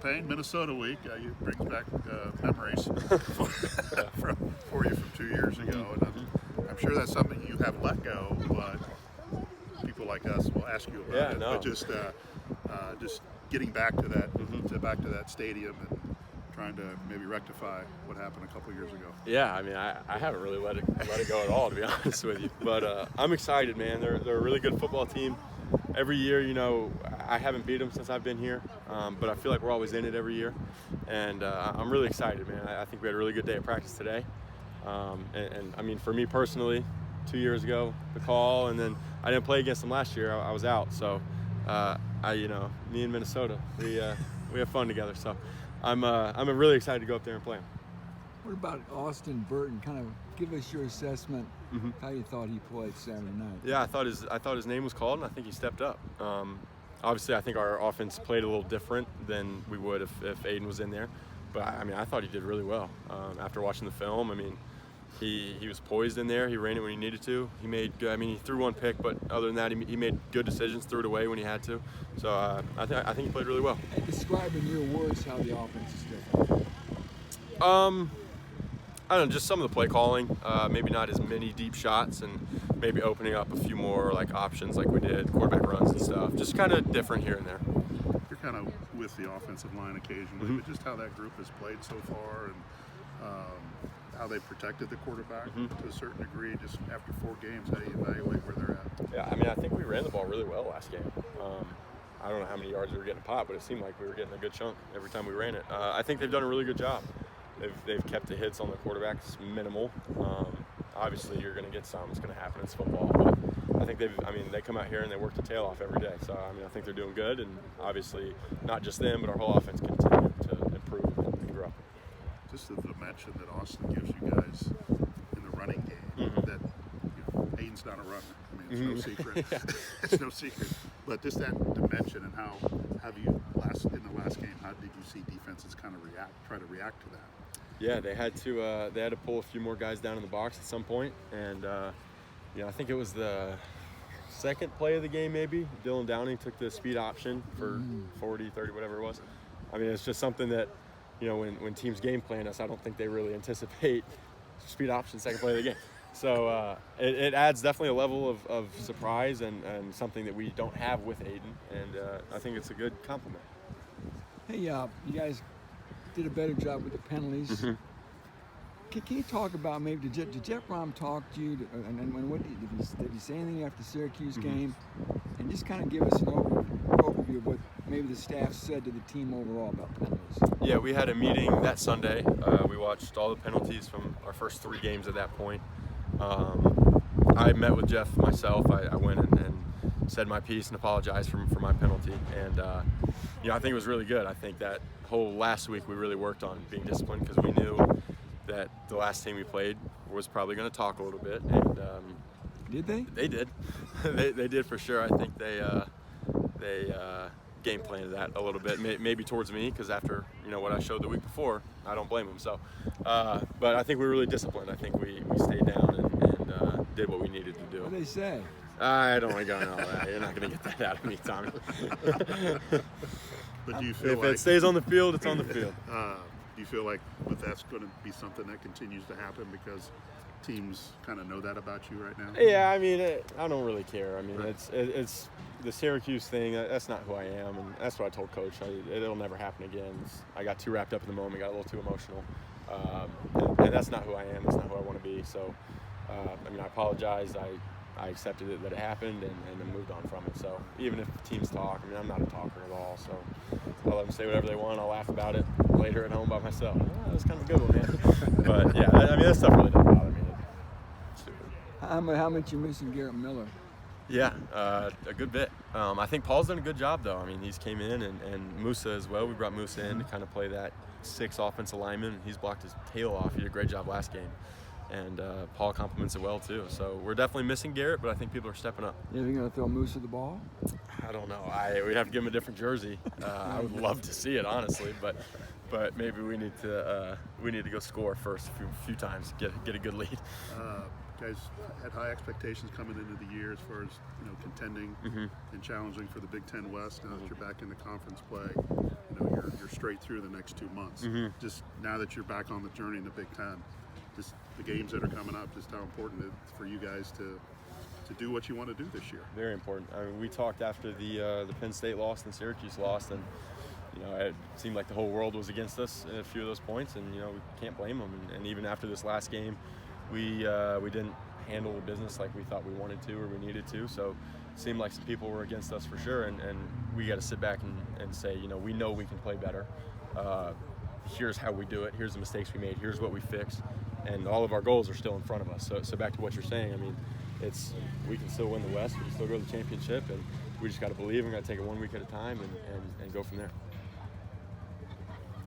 Payne, Minnesota week. It brings back memories for you from 2 years ago, and I'm sure that's something you have let go, but people like us will ask you about it. No. But just getting back to that, back to that stadium and trying to maybe rectify what happened a couple years ago. Yeah, I mean, I haven't really let it go at all, to be honest with you. But I'm excited, man. They're a really good football team. Every year, I haven't beat them since I've been here, but I feel like we're always in it every year. And I'm really excited, man. I think we had a really good day of practice today. And I mean, for me personally, 2 years ago, the call, and then I didn't play against them last year. I was out. So, me and Minnesota, we have fun together. So I'm really excited to go up there and play them. What about Austin Burton? Kind of give us your assessment how you thought he played Saturday night. Yeah, I thought his name was called, and I think he stepped up. Obviously, I think our offense played a little different than we would if Aiden was in there. But I mean, I thought he did really well. After watching the film, I mean, he was poised in there. He ran it when he needed to. He threw one pick, but other than that, he made good decisions, threw it away when he had to. So I think he played really well. Hey, describe in your words how the offense is different. I don't know, just some of the play calling, maybe not as many deep shots, and maybe opening up a few more like options like we did, quarterback runs and stuff. Just kind of different here and there. You're kind of with the offensive line occasionally, but just how that group has played so far and how they protected the quarterback to a certain degree. Just after 4 games, how do you evaluate where they're at? Yeah, I mean, I think we ran the ball really well last game. I don't know how many yards we were getting a pop, but it seemed like we were getting a good chunk every time we ran it. I think they've done a really good job. They've kept the hits on the quarterbacks minimal. Obviously, you're going to get some. It's going to happen. It's football. But I think they come out here and they work their tail off every day. So, I mean, I think they're doing good. And obviously, not just them, but our whole offense continue to improve and grow. Just the dimension that Austin gives you guys in the running game, that Aiden's not a runner. I mean, it's no secret. It's no secret. But just that dimension and how have you in the last game, how did you see defenses kind of try to react to that? Yeah, they had to pull a few more guys down in the box at some point, and I think it was the second play of the game maybe. Dylan Downing took the speed option for 40, 30, whatever it was. I mean, it's just something that, when teams game plan us, I don't think they really anticipate speed option second play of the game. So it adds definitely a level of surprise and something that we don't have with Aiden, and I think it's a good compliment. Hey, you guys did a better job with the penalties. Can you talk about maybe did Jeff Brom talk to you, and what did he say anything after the Syracuse game, and just kind of give us an overview of what maybe the staff said to the team overall about penalties? Yeah, we had a meeting that Sunday. We watched all the penalties from our first 3 games at that point. I met with Jeff myself. I went and said my piece and apologized for my penalty, and I think it was really good. I think that whole last week we really worked on being disciplined because we knew that the last team we played was probably going to talk a little bit, and did they? They did. they did for sure. I think they game planned that a little bit, maybe towards me, because after what I showed the week before, I don't blame them. So, but I think we were really disciplined. I think we stayed down and did what we needed to do. What did they say? I don't want to go into all that. You're not going to get that out of me, Tommy. But do you feel if it stays on the field, it's on the field. Do you feel like that's going to be something that continues to happen because teams kind of know that about you right now? Yeah, I mean, I don't really care. I mean, right. It's the Syracuse thing. That's not who I am, and that's what I told Coach. It'll never happen again. I got too wrapped up in the moment, got a little too emotional, and that's not who I am. That's not who I want to be. So, I apologized. I accepted it that it happened and then moved on from it. So even if teams talk, I'm not a talker at all. So I'll let them say whatever they want. I'll laugh about it later at home by myself. Oh, that's kind of a good one, man. But yeah, that stuff really doesn't bother me. How much you missing Garrett Miller? Yeah, a good bit. I think Paul's done a good job, though. I mean, he's came in and Musa as well. We brought Musa in to kind of play that 6 offensive lineman, and he's blocked his tail off. He did a great job last game. And Paul compliments it well, too. So we're definitely missing Garrett, but I think people are stepping up. You think you're going to throw Musa the ball? I don't know. We'd have to give him a different jersey. I would love to see it, honestly, but maybe we need to go score first a few times, get a good lead. guys had high expectations coming into the year as far as contending and challenging for the Big Ten West. Now that you're back in the conference play, you're straight through the next 2 months. Just now that you're back on the journey in the Big Ten, just the games that are coming up, just how important it is for you guys to do what you want to do this year. Very important. I mean, we talked after the Penn State lost and Syracuse lost, and it seemed like the whole world was against us in a few of those points, and we can't blame them. And even after this last game, we didn't handle the business like we thought we wanted to or we needed to. So it seemed like some people were against us for sure, and we got to sit back and say, we know we can play better. Here's how we do it. Here's the mistakes we made. Here's what we fixed, and all of our goals are still in front of us. So back to what you're saying. I mean, we can still win the West. We can still go to the championship, and we just got to believe and got to take it 1 week at a time and go from there.